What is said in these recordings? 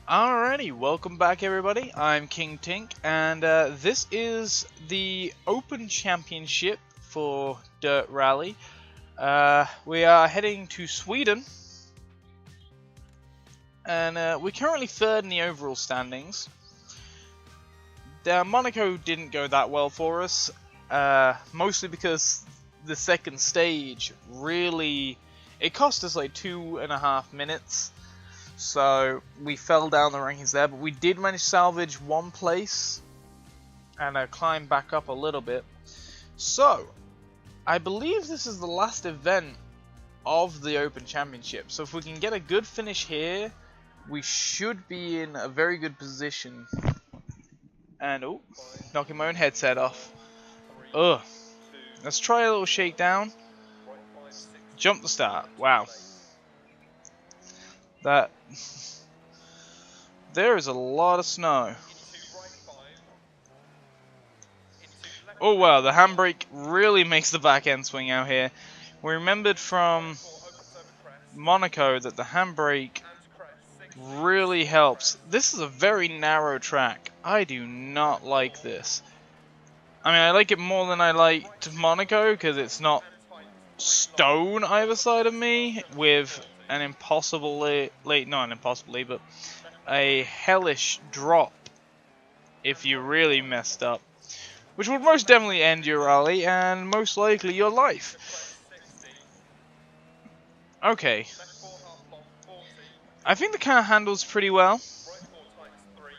Alrighty, welcome back everybody. I'm King Tink, and this is the Open Championship for Dirt Rally. We are heading to Sweden, and we're currently third in the overall standings. Monaco didn't go that well for us, mostly because the second stage it cost us like 2.5 minutes. So we fell down the rankings there, but we did manage to salvage one place and climb back up a little bit. So I believe this is the last event of the Open Championship. So if we can get a good finish here, we should be in a very good position. And oh, knocking my own headset off. Ugh. Let's try a little shakedown. Jump the start. Wow. There is a lot of snow. Oh wow, the handbrake really makes the back end swing out here. We remembered from Monaco that the handbrake really helps. This is a very narrow track. I do not like this. I mean, I like it more than I liked Monaco because it's not stone either side of me with an but a hellish drop if you really messed up, which would most definitely end your rally and most likely your life. Okay, I think the car handles pretty well.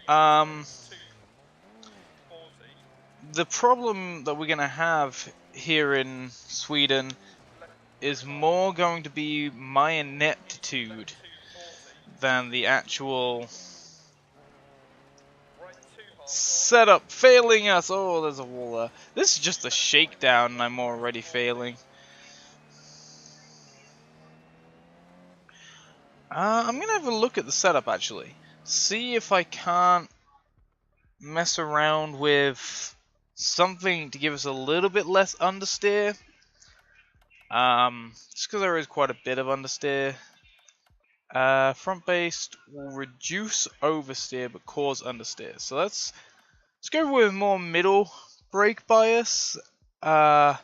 The problem that we're gonna have here in Sweden is more going to be my ineptitude than the actual setup failing us. Oh, there's a wall there. This is just a shakedown and I'm already failing. I'm gonna have a look at the setup actually. See if I can't mess around with something to give us a little bit less understeer. Just because there is quite a bit of understeer. Front based will reduce oversteer but cause understeer. So let's go with more middle brake bias. I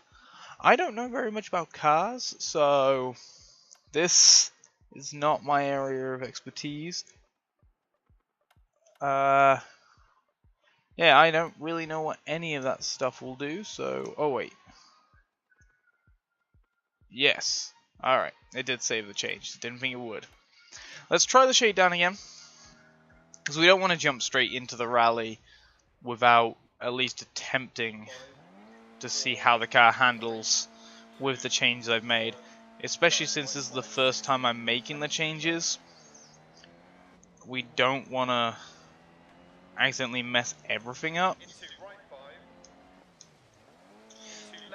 don't know very much about cars, so this is not my area of expertise. Yeah, I don't really know what any of that stuff will do, so oh wait. Yes. Alright, it did save the change. Didn't think it would. Let's try the shakedown again. Because we don't want to jump straight into the rally without at least attempting to see how the car handles with the changes I've made. Especially since this is the first time I'm making the changes. We don't want to accidentally mess everything up.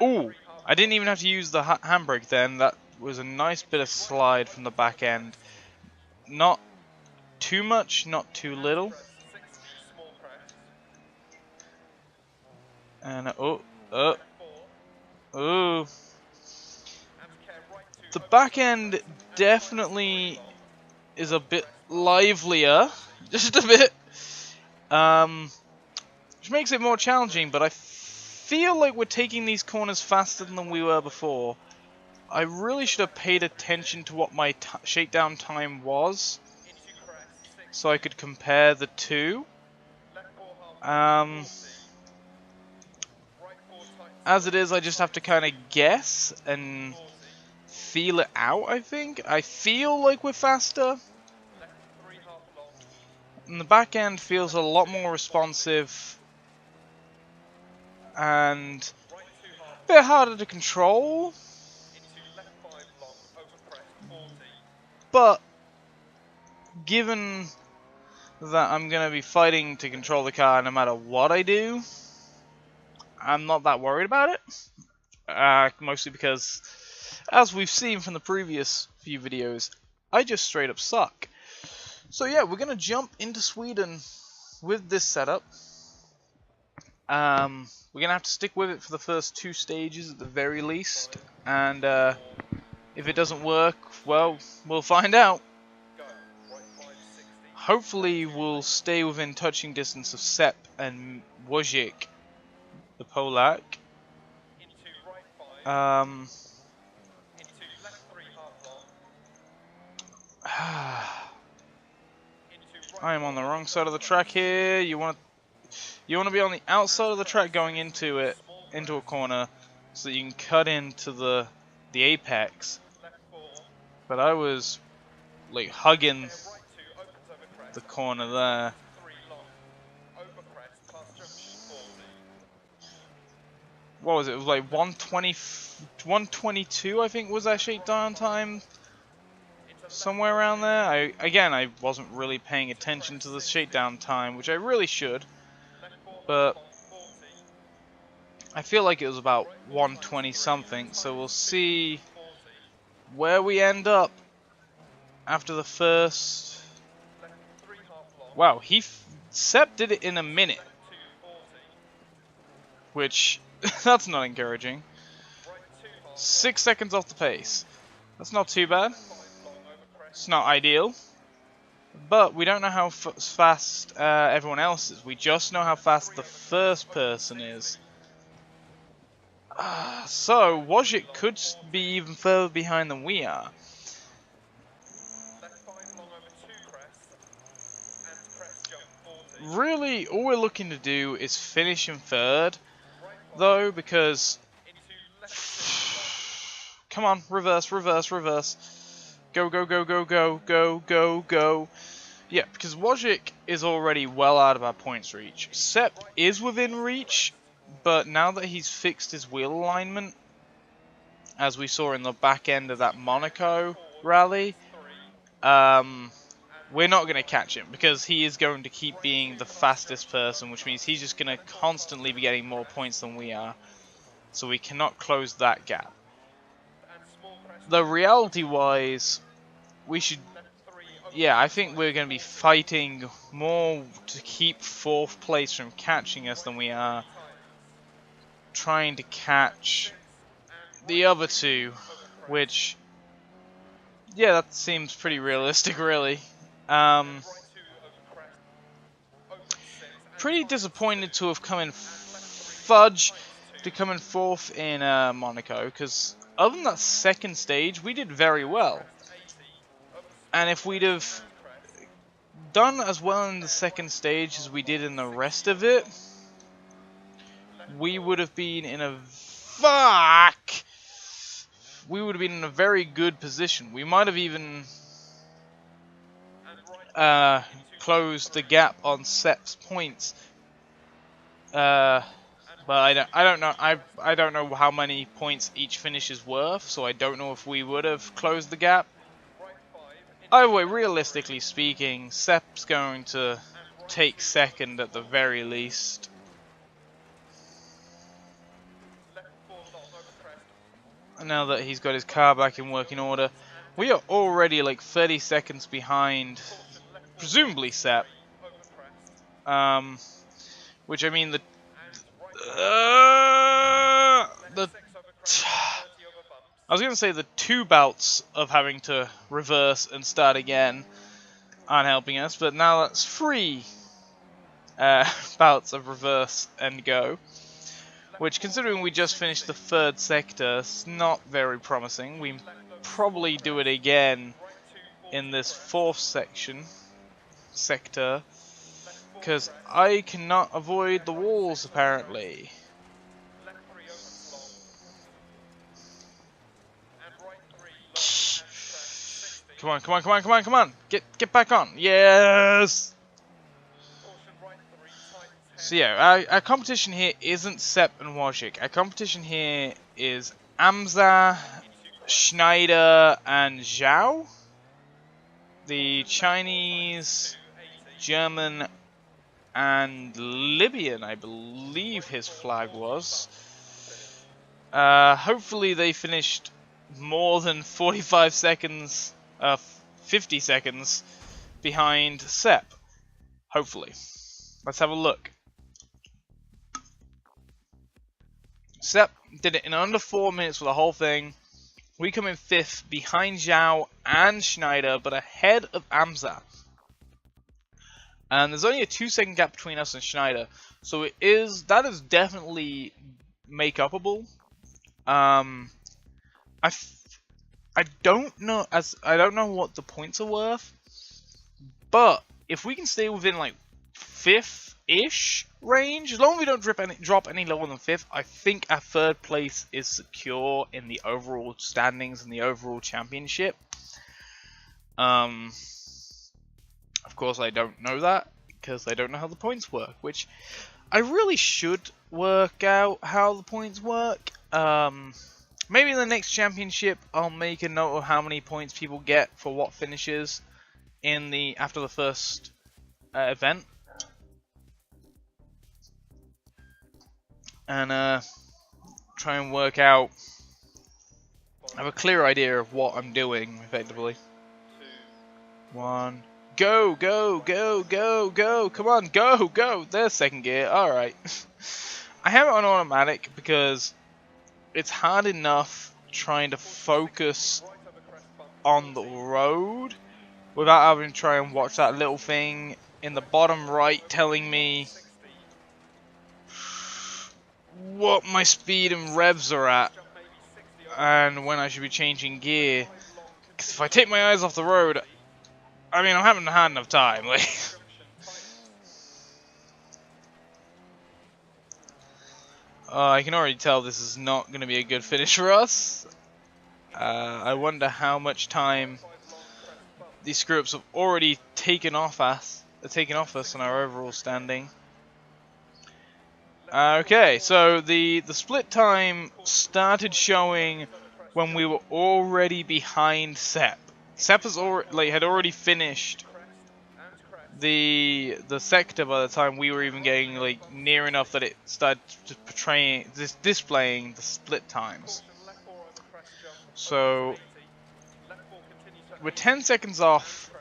Ooh! I didn't even have to use the handbrake then. That was a nice bit of slide from the back end. Not too much, not too little. And oh. The back end definitely is a bit livelier, just a bit. Which makes it more challenging, but I feel like we're taking these corners faster than we were before. I really should have paid attention to what my shakedown time was, so I could compare the two. As it is, I just have to kind of guess and feel it out, I think. I feel like we're faster. And the back end feels a lot more responsive and a bit harder to control. But given that I'm going to be fighting to control the car no matter what I do, I'm not that worried about it. Mostly because, as we've seen from the previous few videos, I just straight up suck. So yeah, we're going to jump into Sweden with this setup. We're going to have to stick with it for the first 2 stages at the very least. And if it doesn't work, well, we'll find out. hopefully we'll stay within touching distance of Sepp and Wojcik, the Polak. I am on the wrong side of the track here. You want to be on the outside of the track going into it, into a corner, so that you can cut into the apex. But I was like hugging the corner there. What was it? It was like 122, I think, was our shakedown time. Somewhere around there. I wasn't really paying attention to the shakedown time, which I really should. But I feel like it was about 120 something, so we'll see where we end up after the first. Wow, Sepp did it in a minute, which that's not encouraging. 6 seconds off the pace. That's not too bad. It's not ideal, but we don't know how fast everyone else is. We just know how fast the first person is. So Wojcik could be even further behind than we are. Really, all we're looking to do is finish in third, though, because come on, reverse, reverse, reverse. Go, go, go, go, go, go, go, go. Yeah, because Wojcik is already well out of our points reach. Sepp is within reach, but now that he's fixed his wheel alignment, as we saw in the back end of that Monaco rally, we're not going to catch him, because he is going to keep being the fastest person, which means he's just going to constantly be getting more points than we are. So we cannot close that gap. The reality-wise, we should, yeah, I think we're going to be fighting more to keep 4th place from catching us than we are trying to catch the other two, which, yeah, that seems pretty realistic, really. Pretty disappointed to have come in to come in 4th in Monaco, because other than that second stage, we did very well. And if we'd have done as well in the second stage as we did in the rest of it, we would have been in a very good position. We might have even closed the gap on Sepp's points. But I don't know. I don't know how many points each finish is worth, so I don't know if we would have closed the gap. Either way, realistically speaking, Sepp's going to take second at the very least. And now that he's got his car back in working order, we are already like 30 seconds behind, presumably Sepp. Which, I mean, I was going to say the 2 bouts of having to reverse and start again aren't helping us, but now that's 3 bouts of reverse and go, which, considering we just finished the 3rd sector, is not very promising. We probably do it again in this 4th sector, because I cannot avoid the walls, apparently. Come on, come on, come on, come on, come on! Get back on! Yes! So yeah, our competition here isn't Sepp and Wojcik. Our competition here is Amza, Schneider, and Zhao. The Chinese, German, and Libyan, I believe his flag was. Hopefully they finished more than 45 seconds, 50 seconds behind Sepp. Hopefully. Let's have a look. Sepp did it in under 4 minutes for the whole thing. We come in 5th behind Zhao and Schneider, but ahead of Amza. And there's only a 2-second gap between us and Schneider, so that is definitely make-upable. I don't know what the points are worth, but if we can stay within like 5th-ish range, as long as we don't drop any lower than 5th, I think our 3rd place is secure in the overall standings and the overall championship. Of course, I don't know that because I don't know how the points work, which I really should work out how the points work. Maybe in the next championship, I'll make a note of how many points people get for what finishes after the first event, and try and work out. I have a clear idea of what I'm doing effectively. 1. Go, go, go, go, go. Come on, go, go. There's 2nd gear. Alright. I have it on automatic because it's hard enough trying to focus on the road without having to try and watch that little thing in the bottom right telling me what my speed and revs are at and when I should be changing gear. Because if I take my eyes off the road, I mean, I haven't had enough time. Like, I can already tell this is not going to be a good finish for us. I wonder how much time these screw-ups have already taken off us on our overall standing. Okay, so the split time started showing when we were already behind Sepp. Sepp had already finished the sector by the time we were even getting like near enough that it started displaying the split times. So we're 10 seconds off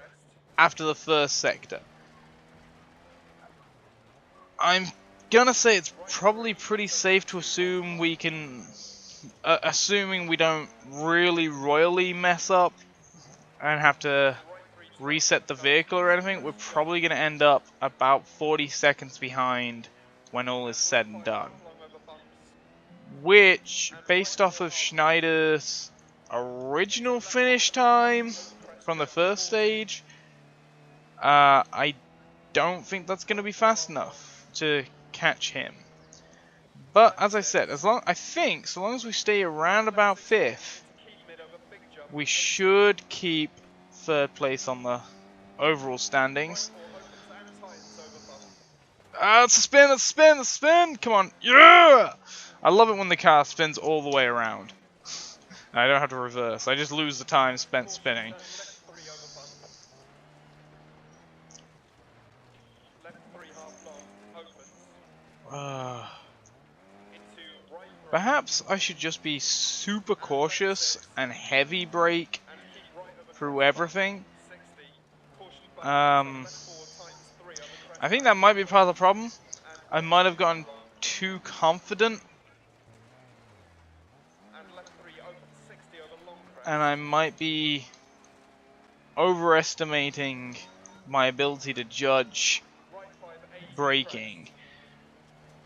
after the first sector. I'm gonna say it's probably pretty safe to assume we can, assuming we don't really royally mess up and have to reset the vehicle or anything, we're probably going to end up about 40 seconds behind when all is said and done. Which, based off of Schneider's original finish time from the first stage, I don't think that's going to be fast enough to catch him. But as I said, so long as we stay around about 5th, we should keep 3rd place on the overall standings. It's a spin, it's a spin, it's a spin! Come on, yeah! I love it when the car spins all the way around. I don't have to reverse, I just lose the time spent spinning. Perhaps I should just be super cautious and heavy brake through everything. I think that might be part of the problem. I might have gotten too confident, and I might be overestimating my ability to judge braking.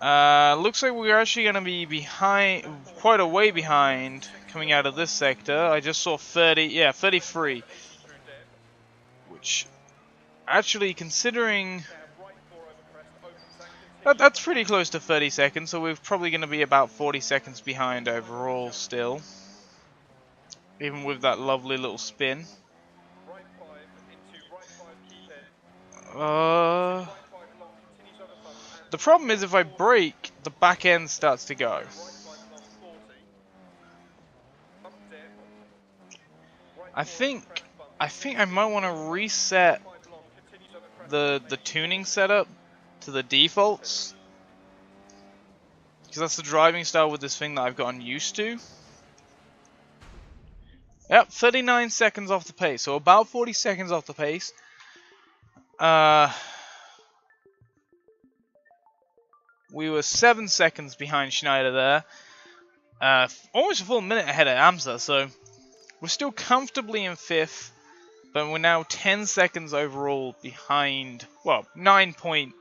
Looks like we're actually going to be behind, quite a way behind, coming out of this sector. I just saw 33. Which, actually, considering that's pretty close to 30 seconds, so we're probably going to be about 40 seconds behind overall still. Even with that lovely little spin. The problem is if I brake, the back end starts to go. I think I might want to reset the tuning setup to the defaults, because that's the driving style with this thing that I've gotten used to. Yep, 39 seconds off the pace, so about 40 seconds off the pace. We were 7 seconds behind Schneider there. Almost a full minute ahead of Amsa, so we're still comfortably in 5th. but we're now 10 seconds overall behind, well, 9.7,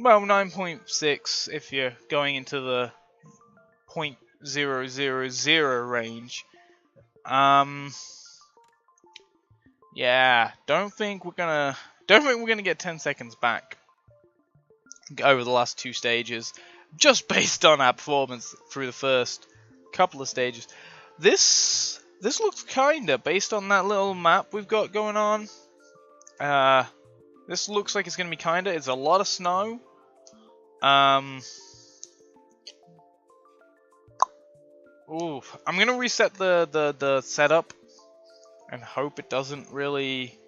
well, 9.6 if you're going into the 0.000 range. Yeah, don't think we're gonna get 10 seconds back over the last two stages, just based on our performance through the first couple of stages. This looks kinda, based on that little map we've got going on. This looks like it's gonna be kinda. It's a lot of snow. Ooh, I'm gonna reset the setup and hope it doesn't really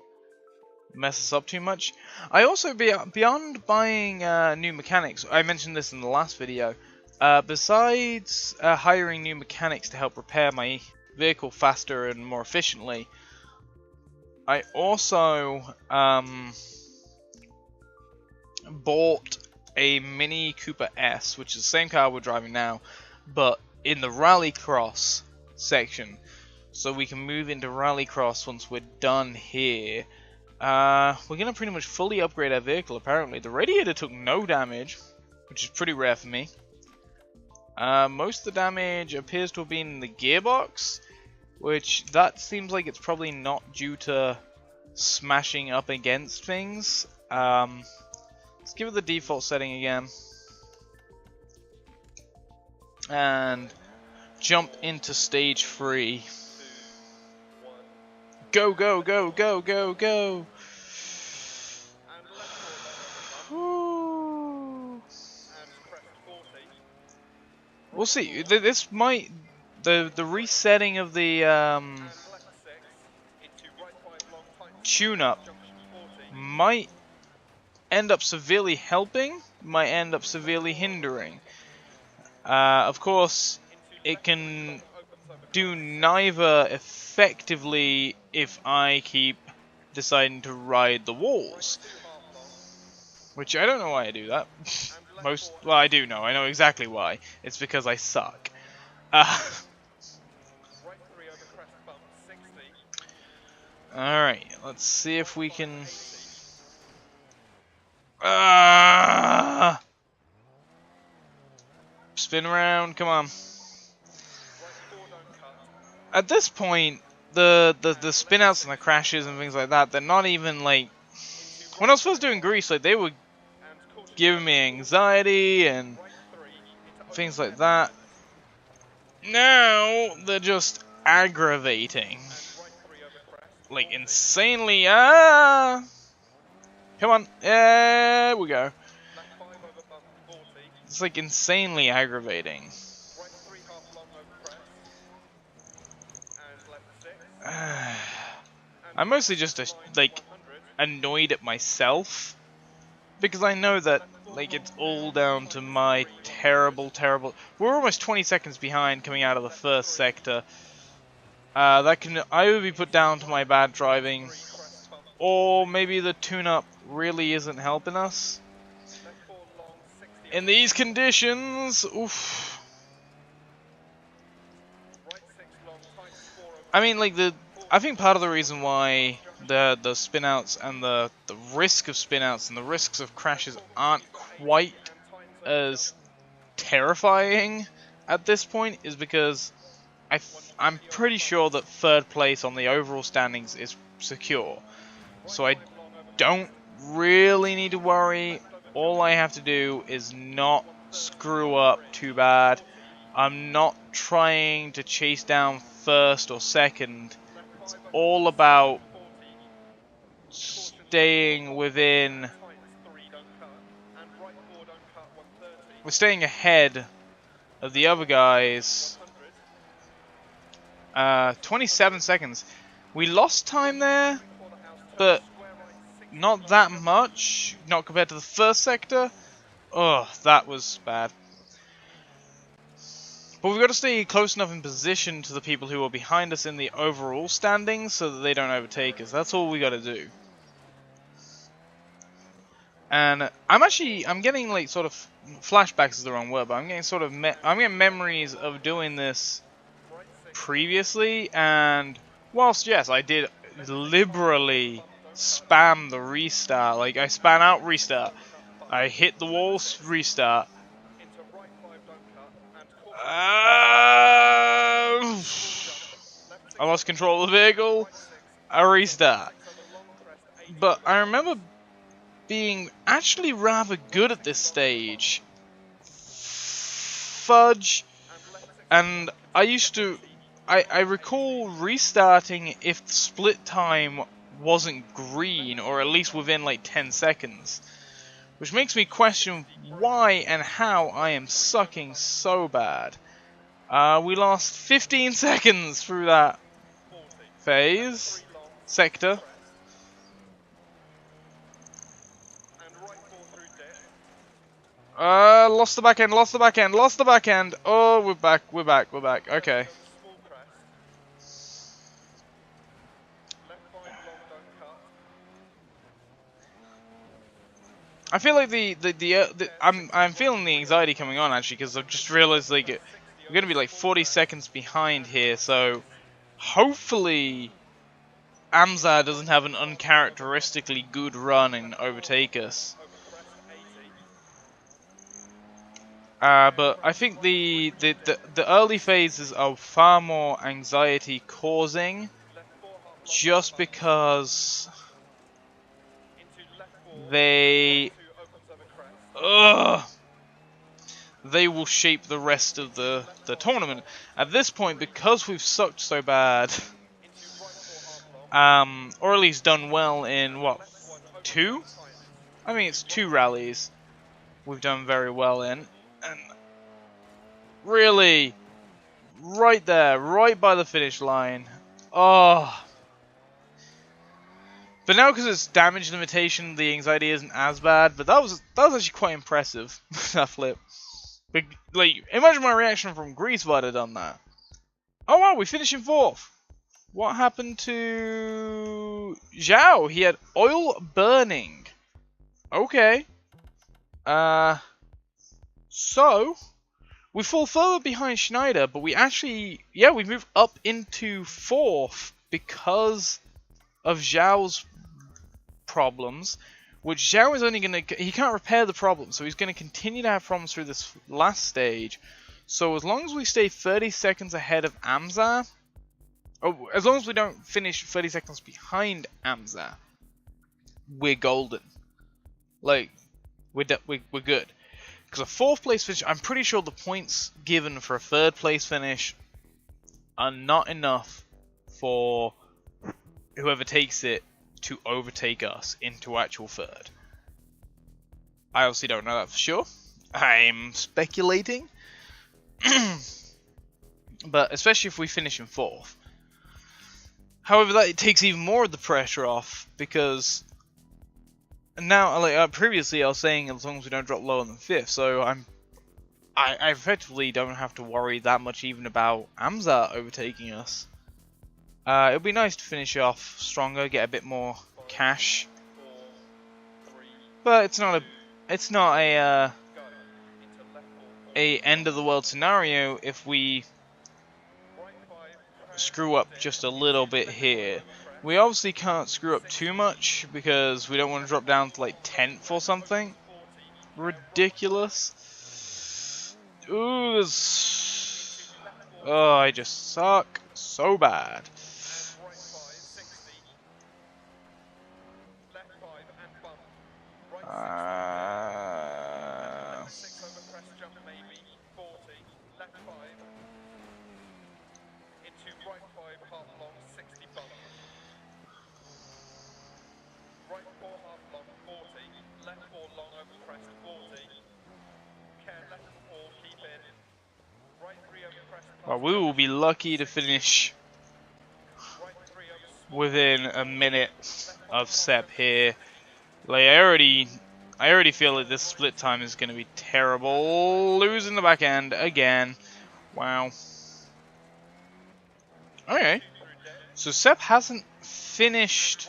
mess us up too much. I also, beyond buying new mechanics, I mentioned this in the last video, besides hiring new mechanics to help repair my vehicle faster and more efficiently, I also bought a Mini Cooper S, which is the same car we're driving now, but in the Rallycross section. So we can move into Rallycross once we're done here. We're going to pretty much fully upgrade our vehicle, apparently. The radiator took no damage, which is pretty rare for me. Most of the damage appears to have been in the gearbox, which that seems like it's probably not due to smashing up against things. Let's give it the default setting again. And jump into stage 3. Go, go, go, go, go, go! Ooh. We'll see. This might... The resetting of the tune-up might end up severely helping, might end up severely hindering. Of course, it can do neither effectively if I keep deciding to ride the walls. Which I don't know why I do that. Well, I do know. I know exactly why. It's because I suck. Alright, let's see if we can... Spin around, come on. At this point, the spin outs and the crashes and things like that, they're not even like... When I was first doing Greece, like, they were giving me anxiety and things like that. Now, they're just aggravating. Like, insanely... Come on, there we go. It's like insanely aggravating. I'm mostly just like annoyed at myself because I know that like it's all down to my terrible. We're almost 20 seconds behind coming out of the first sector. That can either be put down to my bad driving, or maybe the tune-up really isn't helping us. In these conditions, oof. I mean, like I think part of the reason why the spinouts and the risk of spinouts and the risks of crashes aren't quite as terrifying at this point is because I'm pretty sure that third place on the overall standings is secure. So I don't really need to worry. All I have to do is not screw up too bad. I'm not trying to chase down first or second. It's all about staying within... We're staying ahead of the other guys. 27 seconds. We lost time there, but not that much. Not compared to the first sector. Oh, that was bad. But we've got to stay close enough in position to the people who are behind us in the overall standings so that they don't overtake us. That's all we got to do. And I'm getting like sort of flashbacks is the wrong word, but I'm getting sort of I'm getting memories of doing this previously, and whilst yes, I did liberally spam the restart, like I span out restart, I hit the wall restart. I lost control of the vehicle. I restart. But I remember being actually rather good at this stage. Fudge. And I used to... I recall restarting if the split time wasn't green, or at least within like 10 seconds. Which makes me question why and how I am sucking so bad. We lost 15 seconds through that phase. Sector. Lost the back end, lost the back end, lost the back end. Oh, we're back, we're back, we're back. Okay. I feel like I'm feeling the anxiety coming on actually, because I've just realized like we're gonna be like 40 seconds behind here, so hopefully Amzar doesn't have an uncharacteristically good run and overtake us. But I think the early phases are far more anxiety causing, just because they will shape the rest of the tournament. At this point, because we've sucked so bad, or at least done well in what, 2? I mean, it's 2 rallies we've done very well in, and really, right there, right by the finish line. Oh. But now, because it's damage limitation, the anxiety isn't as bad. But that was actually quite impressive. That flip. But, like, imagine my reaction from Greece if I'd have done that. Oh wow, we finished in 4th. What happened to Zhao? He had oil burning. Okay. So we fall further behind Schneider, but we actually, yeah, we move up into 4th because of Zhao's problems, which Zhao is only going to... He can't repair the problem, so he's going to continue to have problems through this last stage. So as long as we stay 30 seconds ahead of Amzar... Oh, as long as we don't finish 30 seconds behind Amzar, we're golden. Like, we're good. Because a 4th place finish... I'm pretty sure the points given for a 3rd place finish are not enough for whoever takes it to overtake us into actual 3rd. I obviously don't know that for sure. I'm speculating. But especially if we finish in 4th. However, that takes even more of the pressure off, because now, like previously I was saying, as long as we don't drop lower than 5th, so I effectively don't have to worry that much even about Amzar overtaking us. It would be nice to finish off stronger, get a bit more cash, but it's not a end of the world scenario if we screw up just a little bit here. We obviously can't screw up too much because we don't want to drop down to like 10th or something ridiculous. Ooh, oh, I just suck so bad. Well, we will be lucky to finish within a minute of Sep here. Like, I already feel like this split time is going to be terrible. Losing the back end again. Wow. Okay. So Sep hasn't finished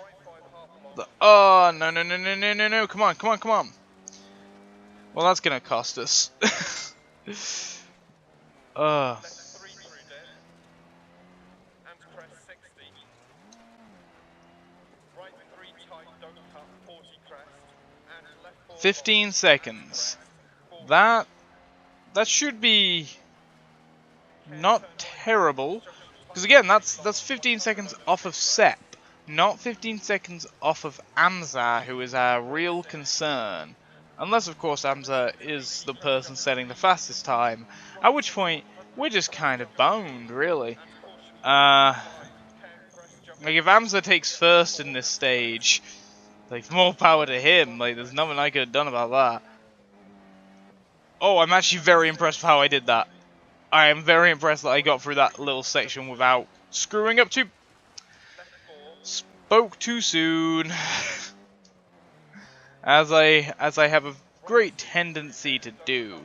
the... Oh, no, no, no, no, no, no, no. Come on, come on, come on. Well, that's going to cost us. 15 seconds. That should be not terrible. Because again, that's 15 seconds off of Sepp, not 15 seconds off of Amza, who is our real concern. Unless, of course, Amza is the person setting the fastest time, at which point we're just kind of boned, really. Like, if Amza takes first in this stage, like, more power to him. Like, there's nothing I could have done about that. Oh, I'm actually very impressed with how I did that. I am very impressed that I got through that little section without screwing up too... Spoke too soon. As I have a great tendency to do.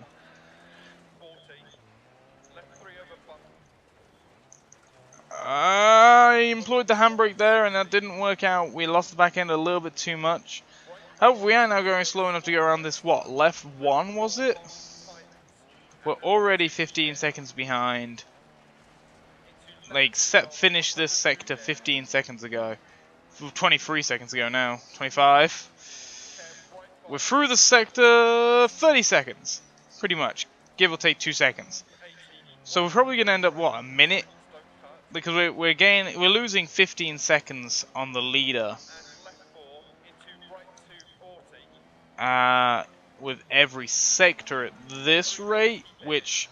I employed the handbrake there and that didn't work out. We lost the back end a little bit too much. However, we are now going slow enough to go around this, what, left 1 was it? We're already 15 seconds behind. Like, finished this sector 15 seconds ago. 23 seconds ago now. 25. We're through the sector 30 seconds. Pretty much. Give or take 2 seconds. So we're probably going to end up, what, a minute? Because we're losing 15 seconds on the leader. With every sector at this rate, which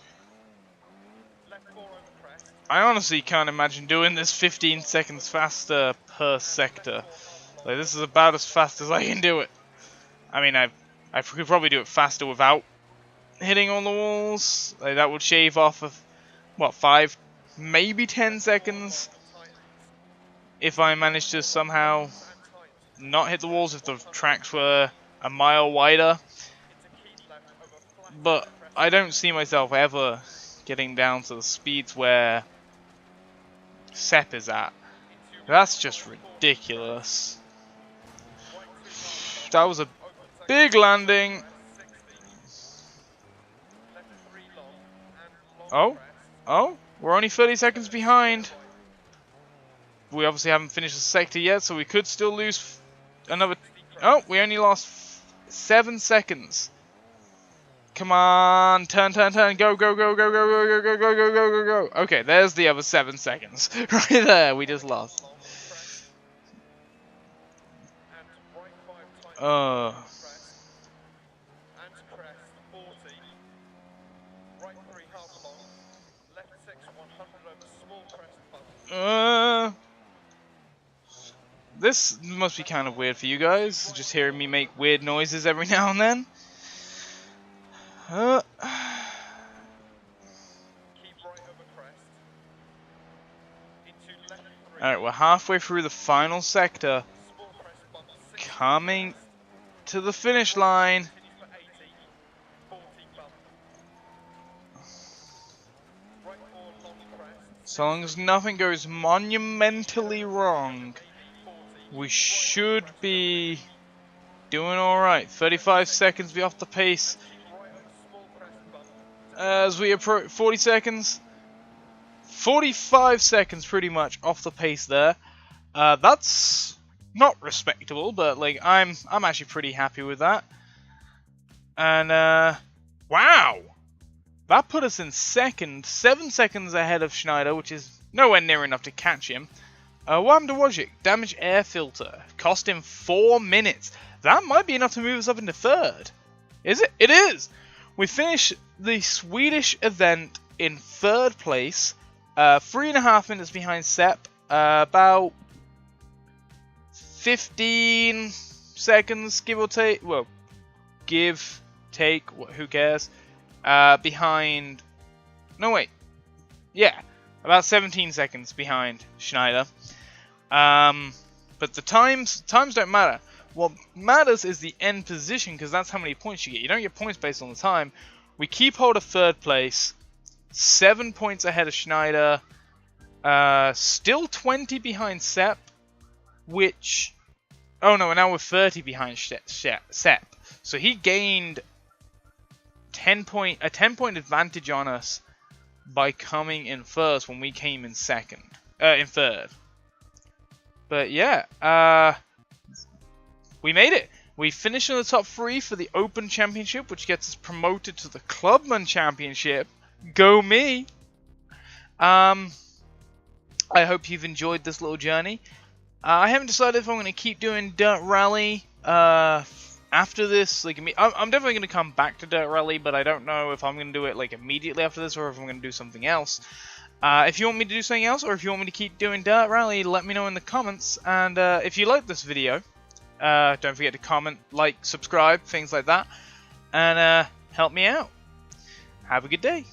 I honestly can't imagine doing this 15 seconds faster per sector. Like, this is about as fast as I can do it. I mean, I could probably do it faster without hitting on the walls. Like, that would shave off of, what, 5, maybe 10 seconds if I managed to somehow not hit the walls if the tracks were a mile wider. But I don't see myself ever getting down to the speeds where Sepp is at. That's just ridiculous. That was a big landing. Oh, we're only 30 seconds behind. We obviously haven't finished the sector yet, so we could still lose another... Oh, we only lost 7 seconds. Come on, turn, go. Okay, there's the other 7 seconds. Right there, we just lost. This must be kind of weird for you guys, just hearing me make weird noises every now and then. Alright, we're halfway through the final sector. Coming to the finish line. So long as nothing goes monumentally wrong, we should be doing alright. 35 seconds be off the pace. As we approach 40 seconds. 45 seconds pretty much off the pace there. That's not respectable, but like I'm actually pretty happy with that. And wow! That put us in second, 7 seconds ahead of Schneider, which is nowhere near enough to catch him. What happened to Wojcik? Damaged air filter. Cost him 4 minutes. That might be enough to move us up into third. Is it? It is! We finished the Swedish event in third place. 3.5 minutes behind Sepp. About 15 seconds, give or take. Well, give, take, who cares? Behind... No, wait. Yeah, about 17 seconds behind Schneider. But the times don't matter. What matters is the end position, because that's how many points you get. You don't get points based on the time. We keep hold of third place. 7 points ahead of Schneider. Still 20 behind Sepp. Which... Oh no, now we're 30 behind Sepp. So he gained a 10-point advantage on us by coming in first when we came in second. In third. But yeah, we made it. We finished in the top 3 for the Open Championship, which gets us promoted to the Clubman Championship. Go me! I hope you've enjoyed this little journey. I haven't decided if I'm going to keep doing Dirt Rally after this. Like, I'm definitely going to come back to Dirt Rally, but I don't know if I'm going to do it like immediately after this or if I'm going to do something else. If you want me to do something else, or if you want me to keep doing Dirt Rally, let me know in the comments. And if you like this video, don't forget to comment, like, subscribe, things like that, and help me out. Have a good day.